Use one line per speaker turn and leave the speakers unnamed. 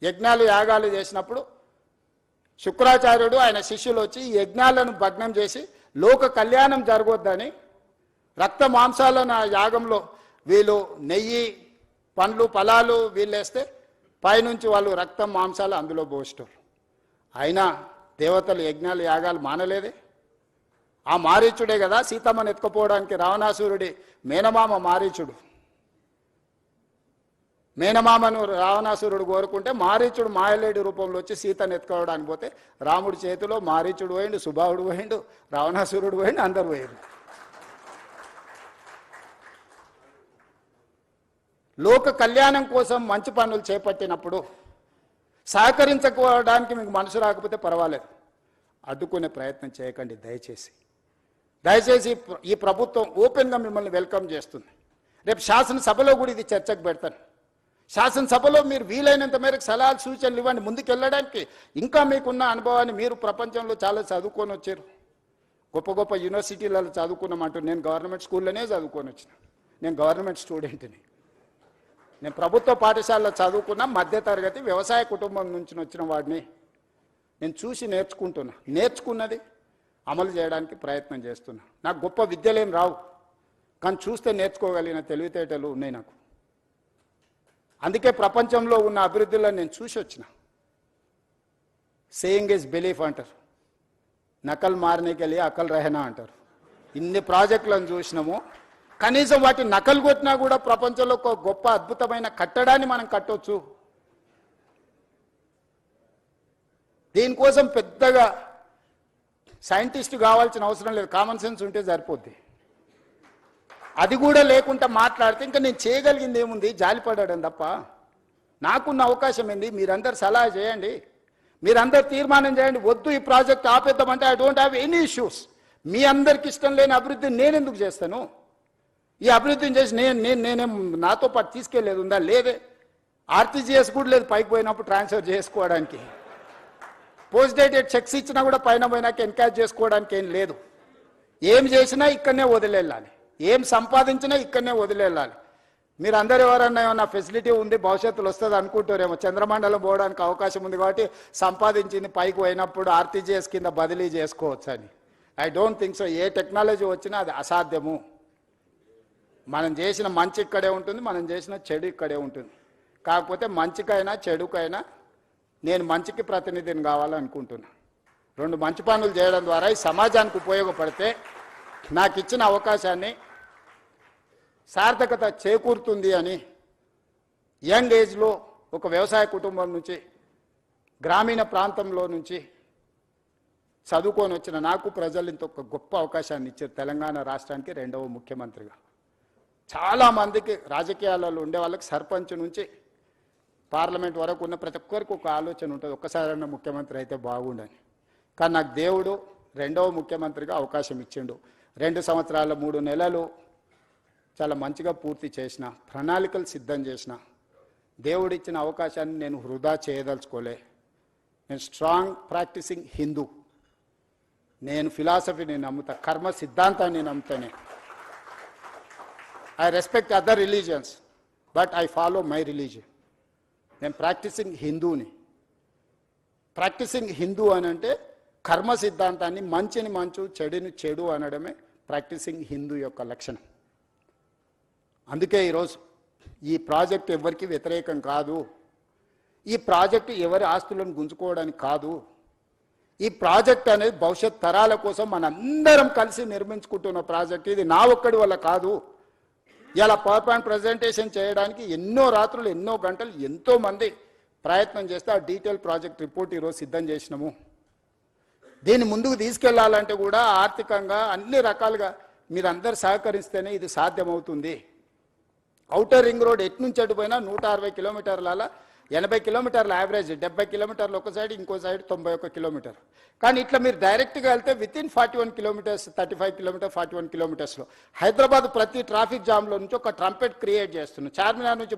యజ్ఞాలు యాగాలు చేసినప్పుడు శుక్రాచార్యుడు ఆయన శిష్యులు వచ్చి ఈ యజ్ఞాలను భగ్నం చేసి లోక కళ్యాణం జరగొద్దని రక్త మాంసాలను ఆ యాగంలో వీళ్ళు నెయ్యి పండ్లు ఫలాలు వీళ్ళేస్తే పైనుంచి వాళ్ళు రక్తం మాంసాలు అందులో పోస్తారు. అయినా దేవతలు యజ్ఞాలు యాగాలు మానలేదే. ఆ మారీచుడే కదా సీతమ్మను ఎత్తుకుపోవడానికి రావణాసురుడి మేనమామ మారీచుడు. మేనమామను రావణాసురుడు కోరుకుంటే మారీచుడు మాయలేడి రూపంలో వచ్చి సీతను ఎత్తుకోవడానికి పోతే రాముడి చేతిలో మారీచుడు పోయిండు, సుబాహుడు పోయిండు, రావణాసురుడు పోయిండు, అందరు పోయిండు. లోక కళ్యాణం కోసం మంచి పనులు చేపట్టినప్పుడు సహకరించుకోవడానికి మీకు మనసు రాకపోతే పర్వాలేదు, అడ్డుకునే ప్రయత్నం చేయకండి దయచేసి. దయచేసి ఈ ప్రభుత్వం ఓపెన్గా మిమ్మల్ని వెల్కమ్ చేస్తుంది. రేపు శాసనసభలో కూడా ఇది చర్చకు పెడతాను. శాసనసభలో మీరు వీలైనంత మేరకు సలహాలు సూచనలు ఇవ్వండి ముందుకెళ్ళడానికి. ఇంకా మీకున్న అనుభవాన్ని మీరు ప్రపంచంలో చాలా చదువుకొని వచ్చారు, గొప్ప గొప్ప యూనివర్సిటీలలో చదువుకున్నామంటూ. నేను గవర్నమెంట్ స్కూల్లోనే చదువుకొని వచ్చిన, నేను గవర్నమెంట్ స్టూడెంట్ని. నేను ప్రభుత్వ పాఠశాలలో చదువుకున్న మధ్యతరగతి వ్యవసాయ కుటుంబం నుంచి వచ్చిన వాడిని. నేను చూసి నేర్చుకున్నది అమలు చేయడానికి ప్రయత్నం చేస్తున్నా. నాకు గొప్ప విద్యలేం రావు, కానీ చూస్తే నేర్చుకోగలిగిన తెలివితేటలు ఉన్నాయి నాకు. అందుకే ప్రపంచంలో ఉన్న అభివృద్ధిలో నేను చూసి వచ్చిన. సేయింగ్ ఇస్ బిలీఫ్ అంటారు, నకల్ మారనేకి లియే అకల్ రహనా అంటారు. ఇన్ని ప్రాజెక్టులను చూసినాము, కనీసం వాటి నకలు కొట్టినా కూడా ప్రపంచంలో ఒక గొప్ప అద్భుతమైన కట్టడాన్ని మనం కట్టవచ్చు. దీనికోసం పెద్దగా సైంటిస్ట్ కావాల్సిన అవసరం లేదు, కామన్ సెన్స్ ఉంటే సరిపోద్ది. అది కూడా లేకుండా మాట్లాడితే ఇంకా నేను చేయగలిగింది ఏముంది, జాలిపడడం తప్ప. నాకున్న అవకాశం ఏంది, మీరందరు సలహా చేయండి, మీరందరు తీర్మానం చేయండి. వద్దు ఈ ప్రాజెక్ట్ ఆపేద్దామంటే I don't have any issues. మీ అందరికి ఇష్టం లేని అభివృద్ధిని నేను ఎందుకు చేస్తాను? ఈ అభివృద్ధిని చేసి నేనేం నాతో పాటు తీసుకెళ్లేదు ఉందా? లేదే. ఆర్టీజీఎస్ కూడా లేదు పైకి పోయినప్పుడు ట్రాన్స్ఫర్ చేసుకోవడానికి. పోస్ట్ డేటెడ్ చెక్స్ ఇచ్చినా కూడా పైన పోయినాక ఎన్కాష్ చేసుకోవడానికి ఏం లేదు. ఏం చేసినా ఇక్కడనే వదిలేళ్ళాలి, ఏం సంపాదించినా ఇక్కడనే వదిలేళ్ళాలి. మీరు అందరు ఎవరన్నా ఏమన్నా ఫెసిలిటీ ఉంది భవిష్యత్తులో వస్తుంది అనుకుంటారేమో. చంద్రమండలం పోవడానికి అవకాశం ఉంది కాబట్టి సంపాదించింది పైకి పోయినప్పుడు ఆర్టీజీఎస్ కింద బదిలీ చేసుకోవచ్చు అని. I don't think so. A technology వచ్చినా అది అసాధ్యము. మనం చేసిన మంచి ఇక్కడే ఉంటుంది, మనం చేసిన చెడు ఇక్కడే ఉంటుంది. కాకపోతే మంచికైనా చెడుకైనా నేను మంచికి ప్రతినిధిని కావాలనుకుంటున్నా. రెండు మంచి పనులు చేయడం ద్వారా ఈ సమాజానికి ఉపయోగపడితే నాకు ఇచ్చిన అవకాశాన్ని సార్థకత చేకూరుతుంది అని యంగ్ ఏజ్లో ఒక వ్యవసాయ కుటుంబం నుంచి గ్రామీణ ప్రాంతంలో నుంచి చదువుకొని వచ్చిన నాకు ప్రజలు ఇంత ఒక గొప్ప అవకాశాన్ని ఇచ్చారు. తెలంగాణ రాష్ట్రానికి 2వ ముఖ్యమంత్రిగా. చాలామందికి రాజకీయాలలో ఉండే వాళ్ళకి సర్పంచ్ నుంచి పార్లమెంట్ వరకు ఉన్న ప్రతి ఒక్కరికి ఒక ఆలోచన ఉంటుంది, ఒక్కసారైనా ముఖ్యమంత్రి అయితే బాగుండని. కానీ నాకు దేవుడు 2వ ముఖ్యమంత్రిగా అవకాశం ఇచ్చిండు. 2 సంవత్సరాల 3 నెలలు చాలా మంచిగా పూర్తి చేసిన, ప్రణాళికలు సిద్ధం చేసిన. దేవుడిచ్చిన అవకాశాన్ని నేను వృధా చేయదలుచుకోలే. నేను స్ట్రాంగ్ ప్రాక్టీసింగ్ హిందూ. నేను ఫిలాసఫీని నమ్ముతా, కర్మ సిద్ధాంతాన్ని నమ్ముతానే. I respect other religions, but I follow my religion. నేను ప్రాక్టీసింగ్ హిందూని. ప్రాక్టీసింగ్ హిందూ అని అంటే కర్మ సిద్ధాంతాన్ని, మంచిని మంచు చెడుని చెడు అనడమే ప్రాక్టీసింగ్ హిందూ యొక్క లక్షణం. అందుకే ఈరోజు ఈ ప్రాజెక్ట్ ఎవరికి వ్యతిరేకం కాదు. ఈ ప్రాజెక్టు ఎవరి ఆస్తులను గుంజుకోవడానికి కాదు. ఈ ప్రాజెక్ట్ అనేది భవిష్యత్ తరాల కోసం మనందరం కలిసి నిర్మించుకుంటున్న ప్రాజెక్ట్. ఇది నా ఒక్కడి వల్ల కాదు. ఇలా పవర్ పాయింట్ ప్రజెంటేషన్ చేయడానికి ఎన్నో రాత్రులు, ఎన్నో గంటలు, ఎంతోమంది ప్రయత్నం చేస్తే ఆ డీటెయిల్ ప్రాజెక్ట్ రిపోర్ట్ ఈరోజు సిద్ధం చేసినాము. దీన్ని ముందుకు తీసుకెళ్లాలంటే కూడా ఆర్థికంగా అన్ని రకాలుగా మీరందరూ సహకరిస్తేనే ఇది సాధ్యమవుతుంది. ఔటర్ రింగ్ రోడ్ ఎటు నుంచి అటు పోయినా 160 కిలోమీటర్ల 80 కిలోమీటర్ల యావరేజ్, 70 కిలోమీటర్లు ఒక సైడ్, ఇంకో సైడ్ 91 కిలోమీటర్. కానీ ఇట్లా మీరు డైరెక్ట్గా వెళ్తే వితిన్ 41 కిలోమీటర్స్, 35 కిలోమీటర్, 41 కిలోమీటర్స్లో హైదరాబాద్ ప్రతి ట్రాఫిక్ జామ్లో నుంచి ఒక ట్రంపెట్ క్రియేట్ చేస్తున్నాం. చార్మినార్ నుంచి